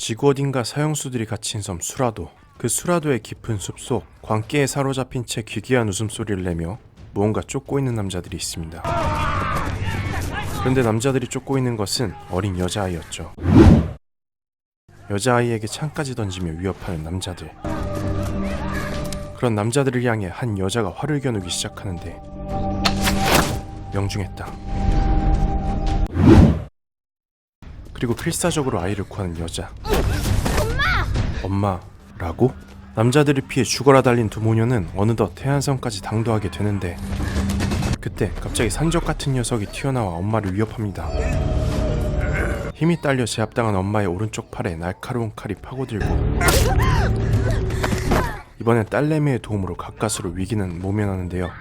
지구 어딘가 사형수들이 갇힌 섬 수라도. 그 수라도의 깊은 숲속, 광기에 사로잡힌 채 기괴한 웃음소리를 내며 무언가 쫓고 있는 남자들이 있습니다. 그런데 남자들이 쫓고 있는 것은 어린 여자아이였죠. 여자아이에게 창까지 던지며 위협하는 남자들. 그런 남자들을 향해 한 여자가 활을 겨누기 시작하는데 명중했다. 그리고 필사적으로 아이를 구하는 여자. 엄마라고? 남자들을 피해 죽어라 달린 두 모녀는 어느덧 해안선까지 당도하게 되는데 그때 갑자기 산적 같은 녀석이 튀어나와 엄마를 위협합니다. 힘이 딸려 제압당한 엄마의 오른쪽 팔에 날카로운 칼이 파고들고 이번엔 딸내미의 도움으로 가까스로 위기는 모면하는데요.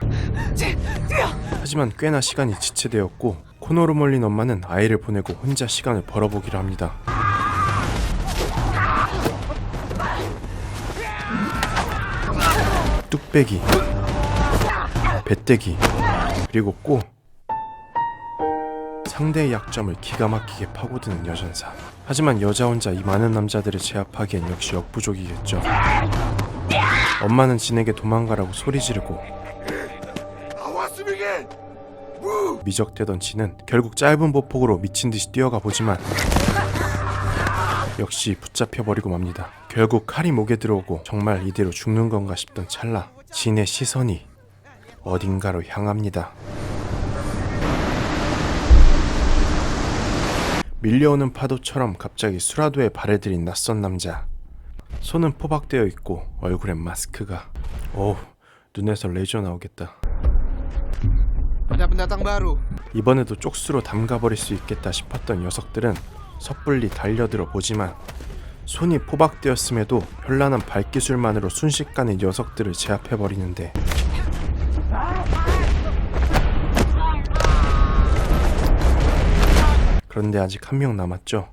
하지만 꽤나 시간이 지체되었고 코너로 몰린 엄마는 아이를 보내고 혼자 시간을 벌어보기로 합니다. 뚝배기, 배때기, 그리고 꼬. 상대의 약점을 기가 막히게 파고드는 여전사. 하지만 여자 혼자 이 많은 남자들을 제압하기엔 역시 역부족이겠죠. 엄마는 진에게 도망가라고 소리 지르고 미적대던 진은 결국 짧은 보폭으로 미친듯이 뛰어가 보지만 역시 붙잡혀버리고 맙니다. 결국 칼이 목에 들어오고 정말 이대로 죽는 건가 싶던 찰나 진의 시선이 어딘가로 향합니다. 밀려오는 파도처럼 갑자기 수라도에 발을 들인 낯선 남자. 손은 포박되어 있고 얼굴엔 마스크가. 어우, 눈에서 레이저 나오겠다. 이번에도 쪽수로 담가버릴 수 있겠다 싶었던 녀석들은 섣불리 달려들어 보지만 손이 포박되었음에도 현란한 발기술만으로 순식간에 녀석들을 제압해버리는데 그런데 아직 한 명 남았죠.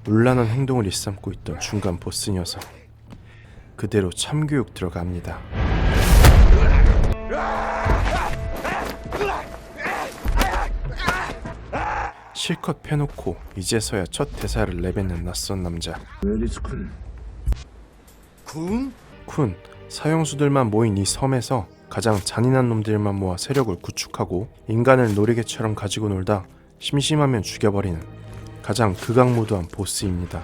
놀라는 행동을 일삼고 있던 중간 보스 녀석. 그대로 참교육 들어갑니다. 실컷 패놓고 이제서야 첫 대사를 내뱉는 낯선 남자. 쿤, 사형수들만 모인 이 섬에서 가장 잔인한 놈들만 모아 세력을 구축하고 인간을 놀이개처럼 가지고 놀다 심심하면 죽여버리는 가장 극악무도한 보스입니다.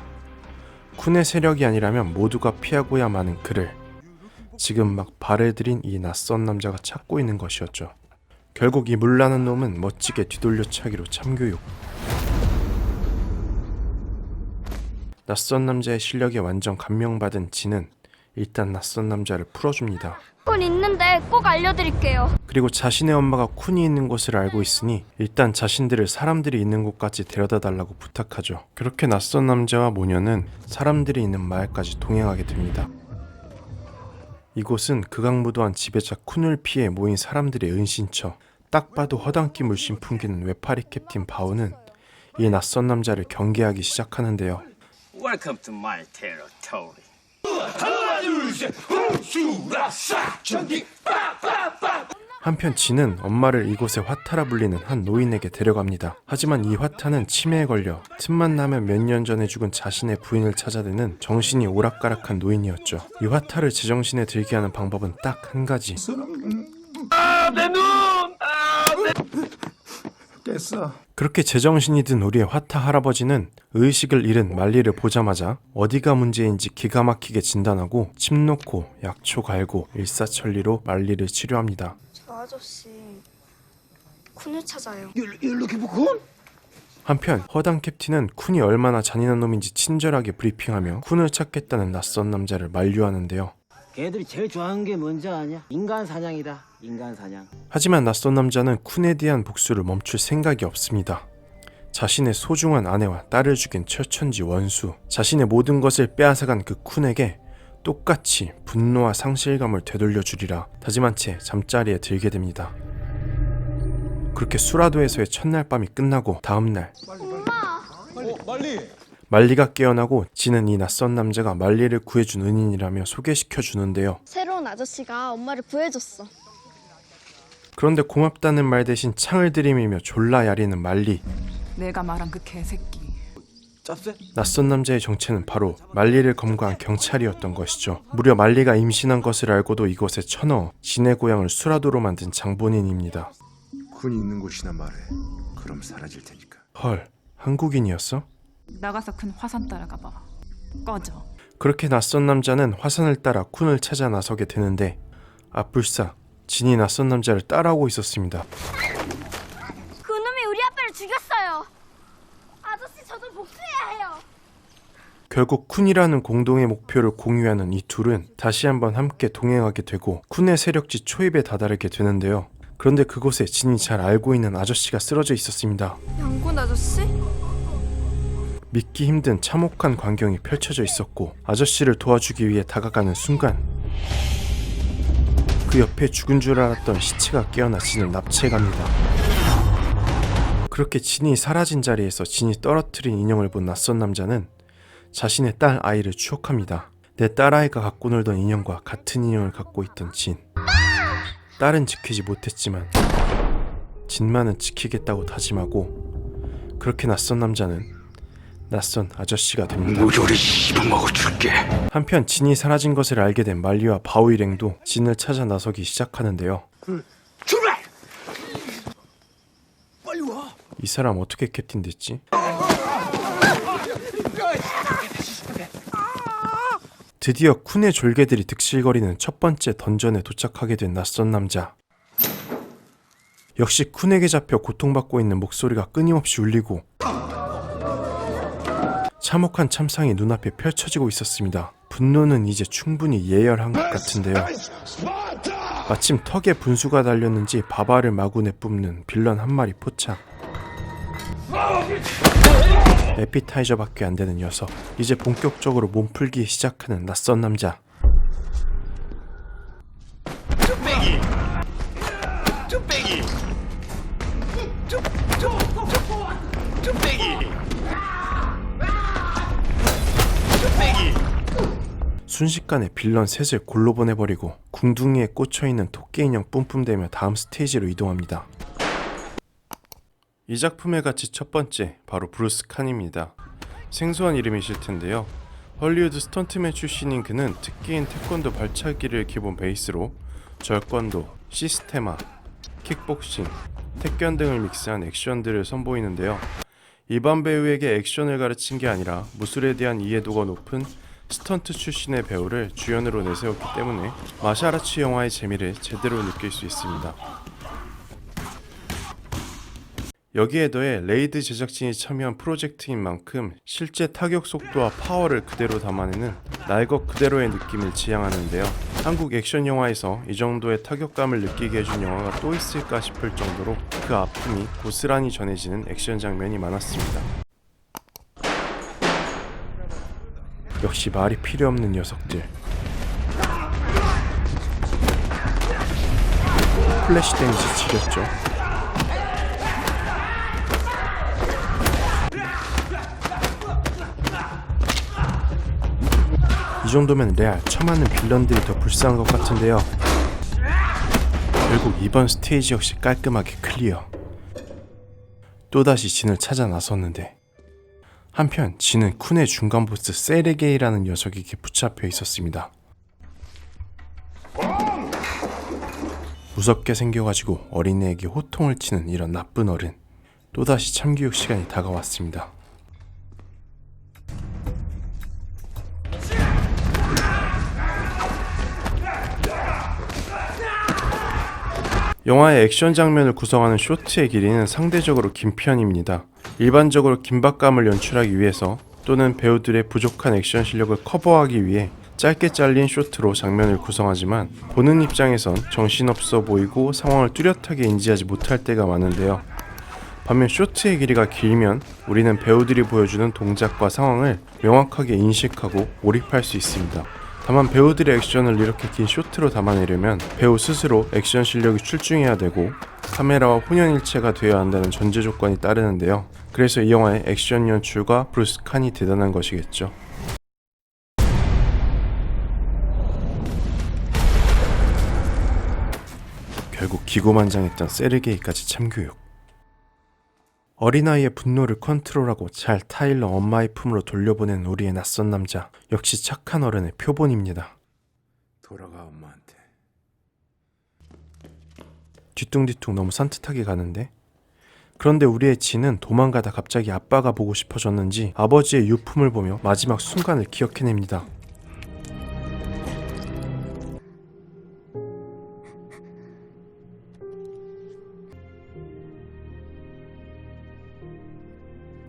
쿤의 세력이 아니라면 모두가 피하고야 마는 그를 지금 막 발을 들인 이 낯선 남자가 찾고 있는 것이었죠. 결국 이 물나는 놈은 멋지게 뒤돌려차기로 참교육. 낯선 남자의 실력에 완전 감명받은 진은 일단 낯선 남자를 풀어줍니다. 쿤 있는데 꼭 알려드릴게요. 그리고 자신의 엄마가 쿤이 있는 곳을 알고 있으니 일단 자신들을 사람들이 있는 곳까지 데려다 달라고 부탁하죠. 그렇게 낯선 남자와 모녀는 사람들이 있는 마을까지 동행하게 됩니다. 이곳은 극악무도한 지배자 쿤을 피해 모인 사람들의 은신처. 딱 봐도 허당끼 물씬 풍기는 외파리 캡틴 바오는 이 낯선 남자를 경계하기 시작하는데요. Welcome to my territory. 한편 진은 엄마를 이곳에 화타라 불리는 한 노인에게 데려갑니다. 하지만 이 화타는 치매에 걸려 틈만 나면 몇 년 전에 죽은 자신의 부인을 찾아대는 정신이 오락가락한 노인이었죠. 이 화타를 제정신에 들게 하는 방법은 딱 한 가지. 내 눈! 됐어. 그렇게 제정신이 든 우리의 화타 할아버지는 의식을 잃은 말리를 보자마자 어디가 문제인지 기가 막히게 진단하고 침 놓고 약초 갈고 일사천리로 말리를 치료합니다. 저 아저씨 쿤을 찾아요. 한편 허당 캡틴은 쿤이 얼마나 잔인한 놈인지 친절하게 브리핑하며 쿤을 찾겠다는 낯선 남자를 만류하는데요. 걔들이 제일 좋아하는 게 뭔지 아냐? 인간 사냥이다. 인간 사냥. 하지만 낯선 남자는 쿤에 대한 복수를 멈출 생각이 없습니다. 자신의 소중한 아내와 딸을 죽인 철천지 원수, 자신의 모든 것을 빼앗아간 그 쿤에게 똑같이 분노와 상실감을 되돌려주리라 다짐한 채 잠자리에 들게 됩니다. 그렇게 수라도에서의 첫날 밤이 끝나고 다음날 말리가 깨어나고 진은 이 낯선 남자가 말리를 구해준 은인이라며 소개시켜주는데요. 새로운 아저씨가 엄마를 구해줬어. 그런데 고맙다는 말 대신 창을 들이밀며 졸라 야리는 말리. 내가 말한 그 개새끼 짭새? 낯선 남자의 정체는 바로 말리를 검거한 경찰이었던 것이죠. 무려 말리가 임신한 것을 알고도 이곳에 쳐넣어 진의 고향을 수라도로 만든 장본인입니다. 군이 있는 곳이나 말해. 그럼 사라질 테니까. 헐, 한국인이었어? 나가서 큰 화산 따라가 봐. 꺼져. 그렇게 낯선 남자는 화산을 따라 쿤을 찾아 나서게 되는데 불사, 진이 낯선 남자를 따라오고 있었습니다. 그놈이 우리 아빠를 죽였어요. 아저씨 저도 복수해야 해요. 결국 쿤이라는 공동의 목표를 공유하는 이 둘은 다시 한번 함께 동행하게 되고 쿤의 세력지 초입에 다다르게 되는데요. 그런데 그곳에 진이 잘 알고 있는 아저씨가 쓰러져 있었습니다. 양곤 아저씨? 믿기 힘든 참혹한 광경이 펼쳐져 있었고 아저씨를 도와주기 위해 다가가는 순간 그 옆에 죽은 줄 알았던 시체가 깨어나 진을 납치해갑니다. 그렇게 진이 사라진 자리에서 진이 떨어뜨린 인형을 본 낯선 남자는 자신의 딸 아이를 추억합니다. 내 딸아이가 갖고 놀던 인형과 같은 인형을 갖고 있던 진. 딸은 지키지 못했지만 진만은 지키겠다고 다짐하고 그렇게 낯선 남자는 낯선 아저씨가 됩니다. 무조리 씹어먹어 줄게. 한편 진이 사라진 것을 알게 된 말리와 바오일행도 진을 찾아 나서기 시작하는데요. 출발! 빨리 와. 이 사람 어떻게 캡틴됐지? 드디어 쿤의 졸개들이 득실거리는 첫 번째 던전에 도착하게 된 낯선 남자. 역시 쿤에게 잡혀 고통받고 있는 목소리가 끊임없이 울리고 참혹한 참상이 눈앞에 펼쳐지고 있었습니다. 분노는 이제 충분히 예열한 것 같은데요. 마침 턱에 분수가 달렸는지 바바를 마구 내뿜는 빌런 한 마리 포착. 에피타이저밖에 안 되는 녀석. 이제 본격적으로 몸풀기 시작하는 낯선 남자. 순식간에 빌런 셋을 골로 보내버리고 궁둥이에 꽂혀있는 토끼 인형 뿜뿜대며 다음 스테이지로 이동합니다. 이 작품의 가치 첫 번째, 바로 브루스 칸입니다. 생소한 이름이실 텐데요. 헐리우드 스턴트맨 출신인 그는 특기인 태권도 발차기를 기본 베이스로 절권도, 시스테마, 킥복싱, 태권 등을 믹스한 액션들을 선보이는데요. 일반 배우에게 액션을 가르친 게 아니라 무술에 대한 이해도가 높은 스턴트 출신의 배우를 주연으로 내세웠기 때문에 마샬아츠 영화의 재미를 제대로 느낄 수 있습니다. 여기에 더해 레이드 제작진이 참여한 프로젝트인 만큼 실제 타격 속도와 파워를 그대로 담아내는 날 것 그대로의 느낌을 지향하는데요. 한국 액션 영화에서 이 정도의 타격감을 느끼게 해준 영화가 또 있을까 싶을 정도로 그 아픔이 고스란히 전해지는 액션 장면이 많았습니다. 역시 말이 필요 없는 녀석들. 플래시 데미지 지렸죠. 이 정도면 레알 처맞는 빌런들이 더 불쌍한 것 같은데요. 결국 이번 스테이지 역시 깔끔하게 클리어. 또다시 진을 찾아 나섰는데 한편 진은 쿤의 중간 보스 세르게이라는 녀석에게 붙잡혀 있었습니다. 무섭게 생겨가지고 어린애에게 호통을 치는 이런 나쁜 어른. 또다시 참교육 시간이 다가왔습니다. 영화의 액션 장면을 구성하는 쇼트의 길이는 상대적으로 긴 편입니다. 일반적으로 긴박감을 연출하기 위해서 또는 배우들의 부족한 액션 실력을 커버하기 위해 짧게 잘린 쇼트로 장면을 구성하지만 보는 입장에선 정신없어 보이고 상황을 뚜렷하게 인지하지 못할 때가 많은데요. 반면 쇼트의 길이가 길면 우리는 배우들이 보여주는 동작과 상황을 명확하게 인식하고 몰입할 수 있습니다. 다만 배우들의 액션을 이렇게 긴 쇼트로 담아내려면 배우 스스로 액션 실력이 출중해야 되고 카메라와 혼연일체가 되어야 한다는 전제 조건이 따르는데요. 그래서 이 영화의 액션 연출과 브루스 칸이 대단한 것이겠죠. 결국 기고만장했던 세르게이까지 참교육. 어린아이의 분노를 컨트롤하고 잘 타일러 엄마의 품으로 돌려보낸 우리의 낯선 남자. 역시 착한 어른의 표본입니다. 돌아가 엄마한테. 뒤뚱뒤뚱 너무 산뜻하게 가는데? 그런데 우리의 진은 도망가다 갑자기 아빠가 보고 싶어졌는지 아버지의 유품을 보며 마지막 순간을 기억해냅니다.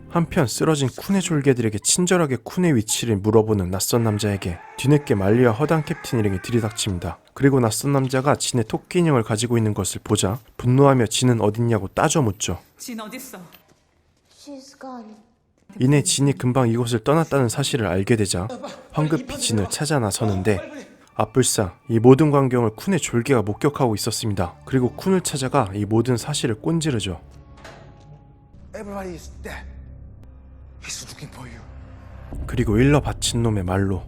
한편 쓰러진 쿤의 졸개들에게 친절하게 쿤의 위치를 물어보는 낯선 남자에게 뒤늦게 말리와 허당 캡틴 일행이 들이닥칩니다. 그리고 낯선 남자가 진의 토끼 인형을 가지고 있는 것을 보자 분노하며 진은 어딨냐고 따져 묻죠. 진 어딨어? She's gone. 이내 진이 금방 이곳을 떠났다는 사실을 알게 되자 황급히 진을 찾아 나서는데 앞불사 이 모든 광경을 쿤의 졸개가 목격하고 있었습니다. 그리고 쿤을 찾아가 이 모든 사실을 꼰지르죠. Everybody is dead. He's looking for you. 그리고 일러 바친 놈의 말로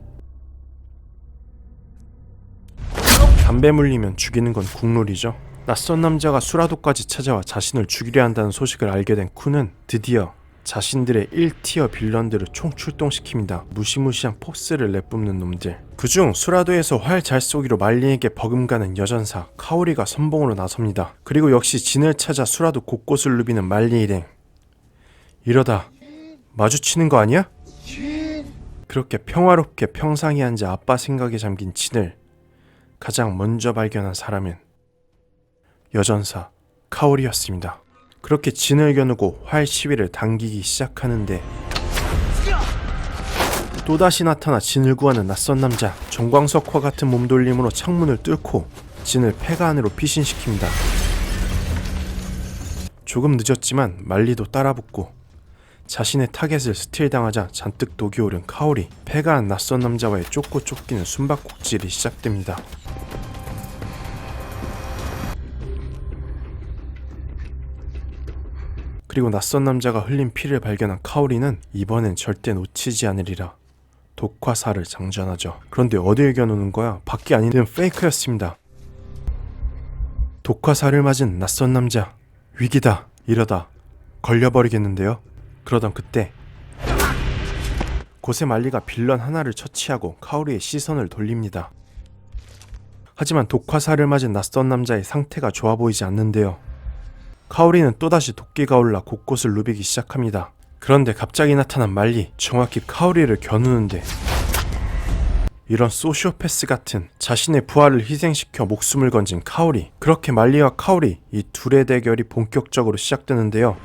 담배 물리면 죽이는 건 국룰이죠. 낯선 남자가 수라도까지 찾아와 자신을 죽이려 한다는 소식을 알게 된 쿤은 드디어 자신들의 1티어 빌런들을 총출동시킵니다. 무시무시한 포스를 내뿜는 놈들. 그중 수라도에서 활 잘 쏘기로 말리에게 버금가는 여전사 카오리가 선봉으로 나섭니다. 그리고 역시 진을 찾아 수라도 곳곳을 누비는 말리 일행. 이러다 마주치는 거 아니야? 그렇게 평화롭게 평상에 앉아 아빠 생각에 잠긴 진을 가장 먼저 발견한 사람은 여전사 카오리였습니다. 그렇게 진을 겨누고 활 시위를 당기기 시작하는데 또다시 나타나 진을 구하는 낯선 남자. 정광석화 같은 몸돌림으로 창문을 뚫고 진을 폐가 안으로 피신시킵니다. 조금 늦었지만 말리도 따라붙고 자신의 타겟을 스틸당하자 잔뜩 독이 오른 카오리. 폐가 안 낯선 남자와의 쫓고 쫓기는 숨바꼭질이 시작됩니다. 그리고 낯선 남자가 흘린 피를 발견한 카오리는 이번엔 절대 놓치지 않으리라 독화살을 장전하죠. 그런데 어딜 겨누는 거야? 밖이 아닌 페이크였습니다. 독화살을 맞은 낯선 남자. 위기다. 이러다 걸려버리겠는데요. 그러던 그때 곳에 말리가 빌런 하나를 처치하고 카오리의 시선을 돌립니다. 하지만 독화살을 맞은 낯선 남자의 상태가 좋아 보이지 않는데요. 카오리는 또다시 도끼가 올라 곳곳을 누비기 시작합니다. 그런데 갑자기 나타난 말리, 정확히 카오리를 겨누는데 이런 소시오패스 같은 자신의 부하를 희생시켜 목숨을 건진 카오리. 그렇게 말리와 카오리, 이 둘의 대결이 본격적으로 시작되는데요.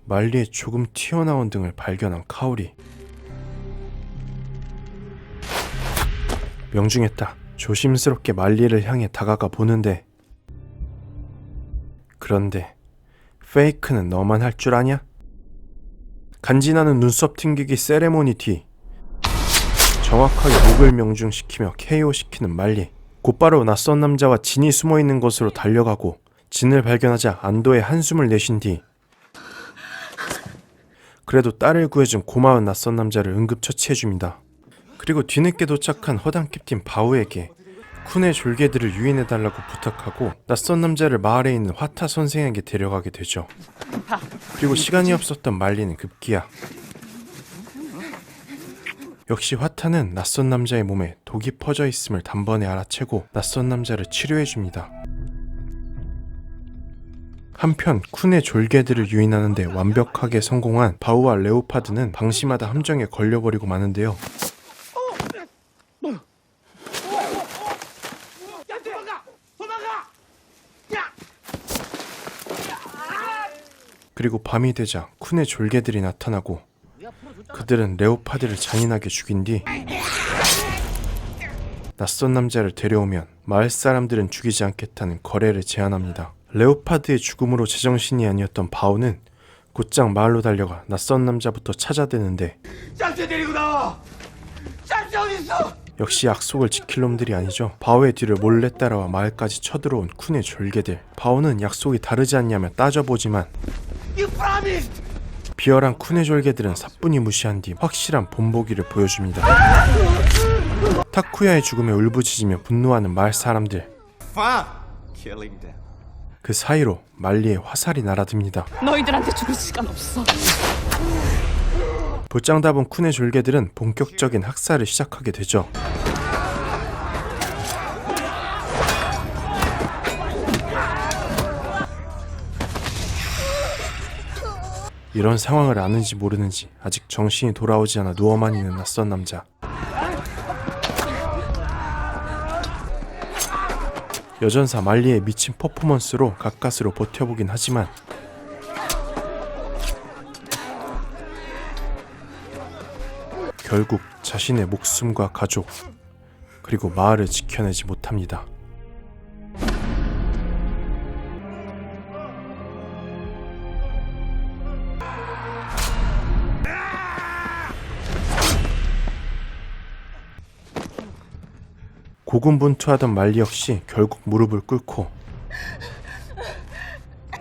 말리의 조금 튀어나온 등을 발견한 카오리. 명중했다. 조심스럽게 말리를 향해 다가가 보는데 그런데 페이크는 너만 할 줄 아냐? 간지나는 눈썹 튕기기 세레모니 뒤 정확하게 목을 명중시키며 KO시키는 말리. 곧바로 낯선 남자와 진이 숨어있는 곳으로 달려가고 진을 발견하자 안도의 한숨을 내쉰 뒤 그래도 딸을 구해준 고마운 낯선 남자를 응급처치해줍니다. 그리고 뒤늦게 도착한 허당 캡틴 바우에게 쿤의 졸개들을 유인해달라고 부탁하고 낯선 남자를 마을에 있는 화타 선생에게 데려가게 되죠. 그리고 시간이 없었던 말리는 급기야 역시 화타는 낯선 남자의 몸에 독이 퍼져 있음을 단번에 알아채고 낯선 남자를 치료해줍니다. 한편 쿤의 졸개들을 유인하는데 완벽하게 성공한 바우와 레오파드는 방심하다 함정에 걸려버리고 마는데요. 그리고 밤이 되자 쿤의 졸개들이 나타나고 그들은 레오파드를 잔인하게 죽인 뒤 낯선 남자를 데려오면 마을 사람들은 죽이지 않겠다는 거래를 제안합니다. 레오파드의 죽음으로 제정신이 아니었던 바오는 곧장 마을로 달려가 낯선 남자부터 찾아대는데 짱째 데리고 나와! 짱째 어딨어! 역시 약속을 지킬 놈들이 아니죠. 바오의 뒤를 몰래 따라와 마을까지 쳐들어온 쿤의 졸개들. 바오는 약속이 다르지 않냐며 따져보지만 You promised! 비열한 쿤의 졸개들은 사뿐히 무시한 뒤 확실한 본보기를 보여줍니다. 타쿠야의 죽음에 울부짖으며 분노하는 마을 사람들. Fine. Killing them. 그 사이로 말리의 화살이 날아듭니다. 너희들한테 죽을 시간 없어. 볼장 잡은 쿤의 졸개들은 본격적인 학살을 시작하게 되죠. 이런 상황을 아는지 모르는지 아직 정신이 돌아오지 않아 누워만 있는 낯선 남자. 여전사 말리의 미친 퍼포먼스로 가까스로 버텨보긴 하지만 결국 자신의 목숨과 가족 그리고 마을을 지켜내지 못합니다. 고군분투하던 말리 역시 결국 무릎을 꿇고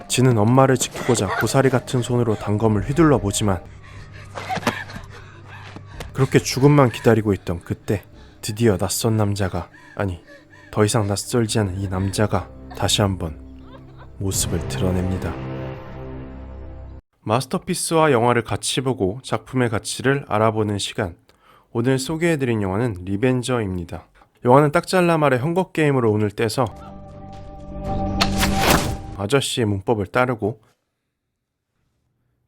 지는 엄마를 지키고자 고사리 같은 손으로 단검을 휘둘러 보지만 그렇게 죽음만 기다리고 있던 그때 드디어 낯선 남자가, 아니 더 이상 낯설지 않은 이 남자가 다시 한번 모습을 드러냅니다. 마스터피스와 영화를 같이 보고 작품의 가치를 알아보는 시간. 오늘 소개해드린 영화는 리벤저입니다. 영화는 딱 잘라 말해 헝거게임으로 운을 떼서 아저씨의 문법을 따르고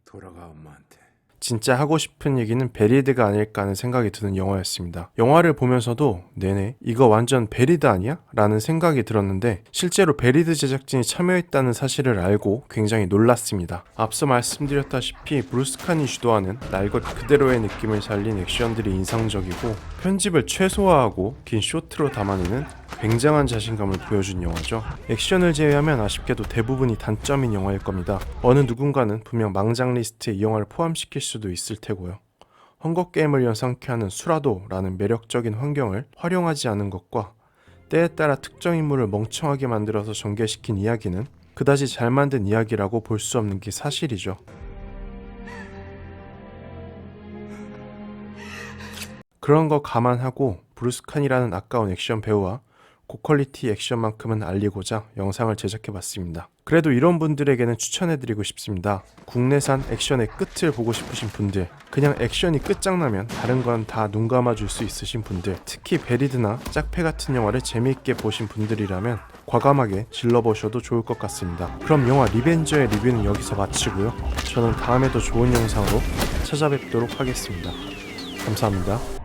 돌아가 엄마한테. 진짜 하고 싶은 얘기는 베리드가 아닐까 하는 생각이 드는 영화였습니다. 영화를 보면서도 내내 이거 완전 베리드 아니야? 라는 생각이 들었는데 실제로 베리드 제작진이 참여했다는 사실을 알고 굉장히 놀랐습니다. 앞서 말씀드렸다시피 브루스 칸이 주도하는 날 것 그대로의 느낌을 살린 액션들이 인상적이고 편집을 최소화하고 긴 쇼트로 담아내는 굉장한 자신감을 보여준 영화죠. 액션을 제외하면 아쉽게도 대부분이 단점인 영화일 겁니다. 어느 누군가는 분명 망작 리스트에 이 영화를 포함시킬 수도 있을 테고요. 헝거게임을 연상케 하는 수라도라는 매력적인 환경을 활용하지 않은 것과 때에 따라 특정 인물을 멍청하게 만들어서 전개시킨 이야기는 그다지 잘 만든 이야기라고 볼 수 없는 게 사실이죠. 그런 거 감안하고 브루스 칸이라는 아까운 액션 배우와 고퀄리티 액션만큼은 알리고자 영상을 제작해봤습니다. 그래도 이런 분들에게는 추천해드리고 싶습니다. 국내산 액션의 끝을 보고 싶으신 분들, 그냥 액션이 끝장나면 다른 건 다 눈 감아줄 수 있으신 분들, 특히 베리드나 짝패 같은 영화를 재미있게 보신 분들이라면 과감하게 질러보셔도 좋을 것 같습니다. 그럼 영화 리벤저의 리뷰는 여기서 마치고요. 저는 다음에 더 좋은 영상으로 찾아뵙도록 하겠습니다. 감사합니다.